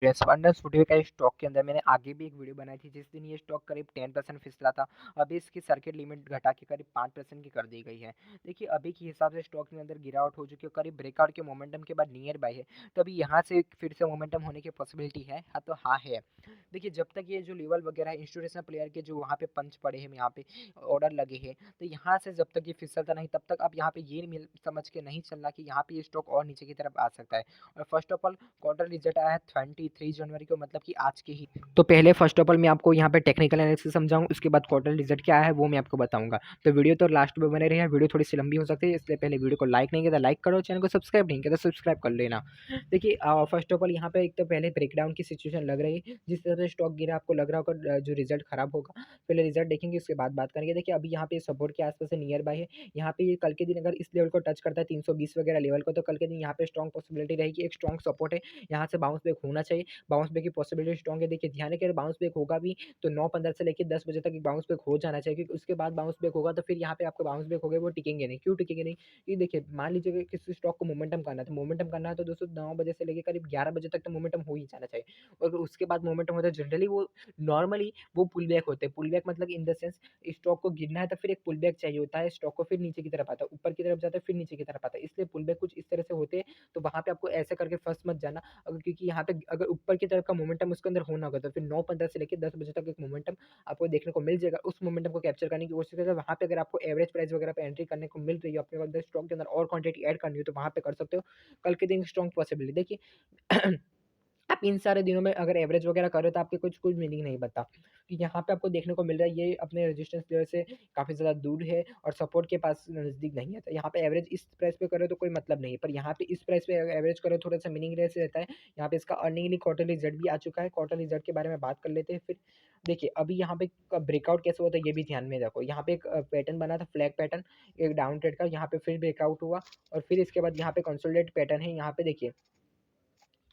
रेस्पॉन्डेंस footwear का stock के अंदर मैंने आगे भी एक वीडियो बनाई थी जिस दिन ये स्टॉक करीब 10% फिसला था। अभी इसकी सर्किट लिमिट घटा के करीब 5% की कर दी गई है। देखिए अभी के हिसाब से स्टॉक के अंदर गिरावट हो चुकी है, करीब ब्रेकआउट के मोमेंटम के बाद नियर बाय है। तो अभी यहाँ से फिर से मोमेंटम होने की पॉसिबिलिटी है। हाँ तो हाँ है। देखिए जब तक ये जो लेवल वगैरह है इंस्टीट्यूशनल प्लेयर के जो वहाँ पे पंच पड़े हैं, यहाँ पे ऑर्डर लगे हैं, तो यहाँ से जब तक ये फिसलता नहीं तब तक आप यहाँ पे ये समझ के नहीं चलना कि यहाँ पे ये स्टॉक और नीचे की तरफ आ सकता है। और first of all quarter result आया है 23 जनवरी को, मतलब कि आज के ही। तो पहले फर्स्ट ऑफ ऑल मैं आपको यहाँ पे टेक्निकल एनालिसिस समझाऊँ, उसके बाद क्वार्टर रिजल्ट क्या है वो मैं आपको बताऊंगा। तो वीडियो तो लास्ट में बने रही है, वीडियो थोड़ी सी लंबी हो सकती है, इसलिए पहले वीडियो को लाइक नहीं किया तो लाइक करो, चैनल को सब्सक्राइब नहीं किया तो सब्सक्राइब कर लेना। देखिए फर्स्ट ऑफ ऑल यहाँ पे एक तो पहले ब्रेकडाउन की सिचुएशन लग रही है, जिस तरह से स्टॉक गिरा आपको लग रहा होगा जो रिजल्ट खराब होगा। पहले रिजल्ट देखेंगे उसके बाद बात करेंगे। देखिए अभी यहाँ पे सपोर्ट के आसपास नियर बाय है। यहाँ पे ये कल के दिन अगर इस लेवल को टच करता है 320 वगैरह लेवल को, तो कल के दिन यहाँ पे स्ट्रॉन्ग पॉसिबिलिटी रहेगी, एक स्ट्रॉन्ग सपोर्ट है, यहाँ से बाउंस बैक होना चाहिए। बाउंस बैक की पॉसिबिलिटी स्ट्रॉन्ग है। देखिए ध्यान है कि अगर बाउंस बैक होगा भी तो 9:15 से लेकर 10 बजे तक एक बाउंस बैक हो जाना चाहिए, क्योंकि उसके बाद बाउंस बैक होगा तो फिर यहाँ पे आपका बाउंस बैक हो गए वो टिकेंगे नहीं। क्यों टिकेंगे नहीं? कि देखिए मान लीजिए कि किसी स्टॉक को मोमेंटम करना है, तो मोमेंटम करना है तो दोस्तों 9 बजे से लेकर करीब 11 बजे तक तो मोमेंटम हो ही जाना चाहिए। और उसके बाद मोमेंटम होता है जनरली वो नॉर्मली वो पुल बैक होते हैं। पुल बैक मतलब इन द सेंस स्टॉक को गिरना है तो फिर एक पुल बैक चाहिए होता है, स्टॉक को फिर नीचे की तरफ आता है, ऊपर की तरफ जाता है फिर नीचे की तरफ आता है, इसलिए पुल बैक कुछ इस तरह से होते हैं। तो वहाँ पे आपको ऐसे करके फंस मत जाना। क्योंकि यहाँ पे अगर ऊपर की तरफ का मोमेंटम उसके अंदर होना होगा तो फिर 9:15 से लेके 10 बजे तक एक मोमेंटम आपको देखने को मिल जाएगा। उस मोमेंटम को कैप्चर करने की कोशिश करें, वहाँ पे अगर आपको एवरेज प्राइस वगैरह पे एंट्री करने को मिल रही है, अपने अंदर स्टॉक के अंदर और क्वांटिटी ऐड करनी हो तो वहाँ पे कर सकते हो। कल के दिन स्ट्रॉन्ग पॉसिबिलिटी देखिए आप इन सारे दिनों में अगर एवरेज वगैरह करो तो आपके कुछ कुछ मीनिंग नहीं बनता। कि यहाँ पे आपको देखने को मिल रहा है ये अपने रेजिस्टेंस लेवल से काफ़ी ज़्यादा दूर है और सपोर्ट के पास नज़दीक नहीं है। तो यहाँ पे एवरेज इस प्राइस पे करो तो कोई मतलब नहीं है, पर यहाँ पे इस प्राइस पे एवरेज करो थोड़ा सा मीनिंगलेस रहता है। यहाँ पे इसका अर्निंग क्वार्टर रिजल्ट भी आ चुका है, क्वार्टर रिजल्ट के बारे में बात कर लेते हैं फिर। देखिए अभी यहाँ पे ब्रेकआउट कैसे हुआ था ये भी ध्यान में रखो। यहाँ पे एक पैटर्न बना था, फ्लैग पैटर्न, एक डाउन ट्रेड का, यहाँ पे फिर ब्रेकआउट हुआ और फिर इसके बाद यहाँ पे कंसोलिडेट पैटर्न है। यहाँ पे देखिए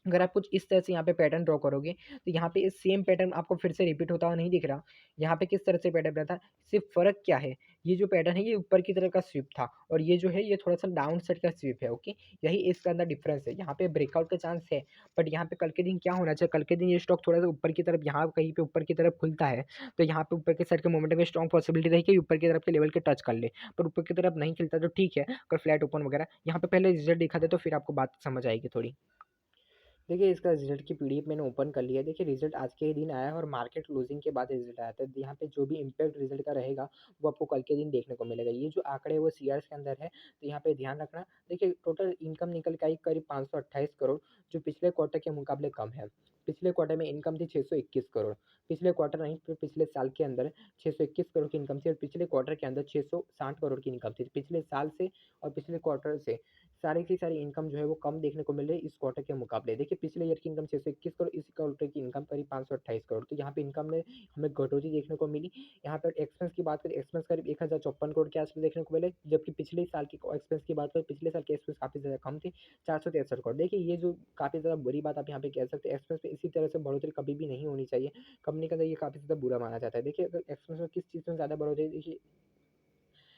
अगर आप कुछ इस तरह से यहाँ पे पैटर्न ड्रॉ करोगे तो यहाँ पे सेम पैटर्न आपको फिर से रिपीट होता हुआ नहीं दिख रहा। यहाँ पे किस तरह से पैटर्न रहता है, सिर्फ फ़र्क क्या है, ये जो पैटर्न है ये ऊपर की तरफ का स्वीप था और ये जो है ये थोड़ा-सा डाउन साइड का स्वीप है, ओके? यही इसका अंदर डिफरेंस है। यहाँ पे ब्रेकआउट का चांस है, बट यहाँ पे कल के दिन क्या होना चाहिए, कल के दिन ये स्टॉक थोड़ा-सा ऊपर की तरफ यहाँ कहीं पे ऊपर की तरफ खुलता है, तो यहाँ पे ऊपर के साइड के मोमेंटम में स्ट्रॉन्ग पॉसिबिलिटी रहेगी कि ऊपर की तरफ के लेवल के टच कर ले। पर ऊपर की तरफ नहीं खिलता तो ठीक है, अगर फ्लैट ओपन वगैरह यहाँ पे पहले रिजल्ट दिखा दे तो फिर आपको बात समझ आएगी थोड़ी। देखिए इसका रिजल्ट की पीडीएफ मैंने ओपन कर लिया है। देखिए रिजल्ट आज के ही दिन आया है और मार्केट क्लोजिंग के बाद रिजल्ट आया था। तो यहाँ पे जो भी इम्पैक्ट रिजल्ट का रहेगा वो आपको कल के दिन देखने को मिलेगा। ये जो आंकड़े हैं वो सीआर्स के अंदर है, तो यहाँ पे ध्यान रखना। देखिए टोटल इनकम निकल के आई करीब 528 करोड़, जो पिछले क्वार्टर के मुकाबले कम है। पिछले क्वार्टर में इनकम थी 621 करोड़, पिछले क्वार्टर नहीं फिर पिछले साल के अंदर 621 करोड़ की इनकम थी और पिछले क्वार्टर के अंदर 660 करोड़ की इनकम थी। पिछले साल से और पिछले क्वार्टर से सारी की सारी इनकम जो है वो कम देखने को मिल रही है इस क्वार्टर के मुकाबले। देखिए पिछले ईयर की इनकम 621 करोड़, इस क्वार्टर की इनकम करीब 528 करोड़। तो यहाँ पे इनकम में हमें कटौती देखने को मिली। यहाँ पर एक्सपेंस की बात करें, एक्सपेंस करीब 1054 करोड़ के आसपास देखने को मिले, जबकि पिछले साल की एक्सपेंस की बात करें, पिछले साल के एक्सपेंस काफ़ी ज़्यादा कम थे, 463 करोड़। देखिए ये जो काफ़ी ज़्यादा बुरी बात आप यहाँ पे कह सकते हैं, एक्सपेंस में इसी तरह से बढ़ोतरी कभी भी नहीं होनी चाहिए। कंपनी के अंदर ये काफ़ी ज़्यादा बुरा माना जाता है। देखिए अगर एक्सपेंस में किस चीज़ में ज़्यादा बढ़ोतरी, देखिए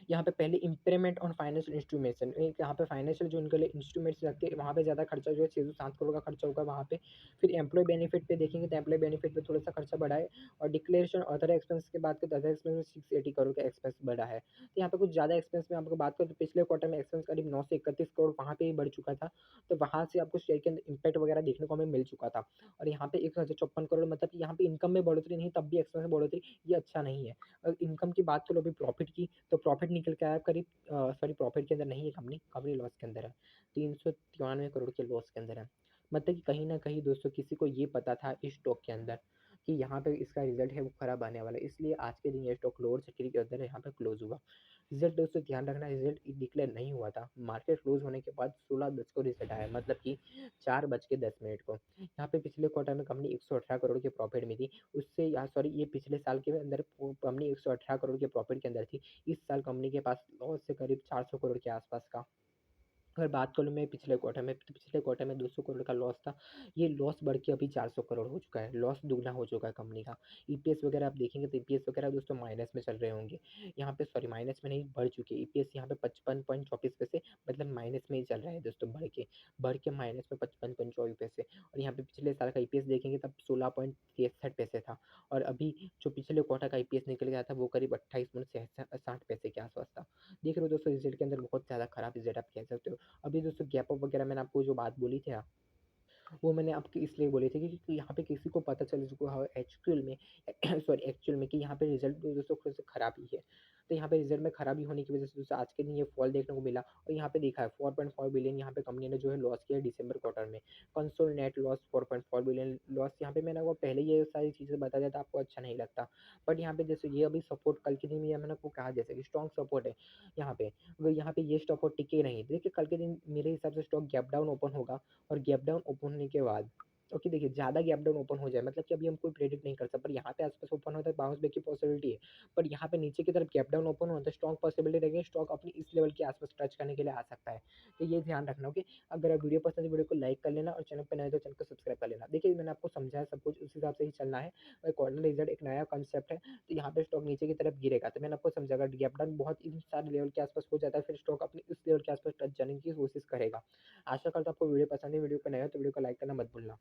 यहाँ पे पहले इम्पेयरमेंट ऑन फाइनेंशियल इंस्ट्रूमेंट्स, एक यहाँ पे फाइनेंशियल जो इनके लिए इंस्ट्रूमेंट्स रखते हैं वहाँ पे ज़्यादा खर्चा जो है 607 करोड़ का खर्चा होगा वहाँ पे। फिर एम्प्लॉय बेनिफिट पे देखेंगे तो एम्प्लॉय बेनिफिट पे थोड़ा सा खर्चा बढ़ा है। और डिक्लेरेशन अदर एक्सपेंस की बात करें तो अदर एक्सपेंस में 680 करोड़ का एक्सपेंस बढ़ा है। तो यहाँ पे कुछ ज़्यादा एक्सपेंस में आपको बात करें तो पिछले क्वार्टर में एक्सपेंस करीब 931 करोड़ वहाँ पे ही बढ़ चुका था। तो वहाँ से आपको शेयर के अंदर इम्पैक्ट वगैरह देखने को हमें मिल चुका था। और यहाँ पे 1054 करोड़, मतलब कि यहाँ पे इनकम में बढ़ोतरी नहीं तब भी एक्सपेंस में बढ़ोतरी, ये अच्छा नहीं है। अगर इनकम की बात करो अभी प्रॉफिट की, तो प्रॉफिट निकल के आया करीब सॉरी प्रॉफिट के अंदर नहीं है, कंपनी कंपनी लॉस के अंदर है, 393 करोड़ के लॉस के अंदर है। मतलब कि कहीं ना कहीं दोस्तों किसी को ये पता था इस स्टॉक के अंदर कि यहाँ पे इसका रिजल्ट है वो खराब आने वाला है, इसलिए आज के दिन ये स्टॉक लोअर सेक्टर के अंदर यहाँ पे क्लोज हुआ। रिजल्ट दोस्तों ध्यान रखना, रिजल्ट डिक्लेयर नहीं हुआ था, मार्केट क्लोज होने के बाद 16:10 को रिजल्ट आया, मतलब कि 4:10 को। यहाँ पे पिछले क्वार्टर में कंपनी 118 करोड़ के प्रॉफिट में थी, उससे यहाँ सॉरी ये पिछले साल के अंदर कंपनी 118 करोड़ के प्रॉफिट के अंदर थी। इस साल कंपनी के पास लॉस से करीब 400 करोड़ के आसपास का अगर बात करूँ मैं पिछले क्वार्टर में, तो पिछले क्वार्टर में 200 करोड़ का लॉस था। ये लॉस बढ़ के अभी 400 करोड़ हो चुका है। लॉस दुगना हो चुका है कंपनी का। ईपीएस वगैरह आप देखेंगे तो ईपीएस वगैरह दोस्तों माइनस में चल रहे होंगे। यहाँ पे सॉरी माइनस में नहीं, बढ़ चुके हैं। ईपीएस यहाँ पे 55.24 पैसे, मतलब माइनस में ही चल रहा है दोस्तों, बढ़ के माइनस में 55.24 पैसे। और यहाँ पे पिछले साल का ईपीएस देखेंगे तब 16.63 पैसे था। और अभी जो पिछले क्वार्टर का ईपीएस निकल गया था वो करीब 28.60 पैसे के आसपास था। देख रहे हो दोस्तों, रिजल्ट के अंदर बहुत ज़्यादा खराब रिजल्ट आप कह सकते हो। अभी दोस्तों गैप अप वगैरह मैंने आपको जो बात बोली थी ना, वो मैंने आपको इसलिए बोली थी क्योंकि यहाँ पे किसी को पता चल चुका है एक्चुअल में सॉरी एक्चुअल में कि यहाँ पे रिजल्ट दोस्तों खुद से खराब ही है। तो यहाँ पे रिजल्ट में खराबी होने की वजह से दोस्तों आज के दिन ये फॉल देखने को मिला। और यहाँ पे देखा है 4.4 बिलियन यहाँ पे कंपनी ने जो है लॉस किया है दिसंबर क्वार्टर में। Console net loss 4.4 billion loss. यहाँ पे मैंने आपको पहले ये सारी चीज़ें बता दिया था, आपको अच्छा नहीं लगता। बट यहाँ पे जैसे ये अभी सपोर्ट कल के दिन में मैंने आपको कहा जैसे कि स्ट्रॉन्ग सपोर्ट है यहाँ पे। अगर यहाँ पे ये स्टॉक और टिके नहीं, देखिए कल के दिन मेरे हिसाब से स्टॉक गैप डाउन ओपन होगा। और गैप डाउन ओपन होने के बाद ओके देखिए ज़्यादा गैप डाउन ओपन हो जाए, मतलब कि अभी हम कोई प्रेडिक्ट नहीं कर सकते, पर यहाँ पे आसपास ओपन होता है बाउंस बैक की पॉसिबिलिटी है। पर यहाँ पे नीचे की तरफ गैप डाउन ओपन होता है, स्ट्रॉन्ग पॉसिबिलिटी रहेगी स्टॉक अपनी इस लेवल के आसपास टच करने के लिए आ सकता है। तो ये ध्यान रखना ओके। अगर आप वीडियो पसंद है वीडियो को लाइक कर लेना और चैनल पर नए हो तो चैनल को सब्सक्राइब कर लेना। देखिए मैंने आपको समझाया सब कुछ उस हिसाब से ही चलना है। और क्वार्टर रिजल्ट एक नया कंसेप्ट है, तो यहाँ पे स्टॉक नीचे की तरफ गिरेगा। तो मैंने आपको समझा, अगर गैप डाउन बहुत इन सारे लेवल के आसपास हो जाता है फिर स्टॉक अपनी इस लेवल के आसपास टच जाने की कोशिश करेगा। आशा करता हूँ आपको वीडियो पसंद है। वीडियो को नया हो तो वीडियो को लाइक करना मत भूलना।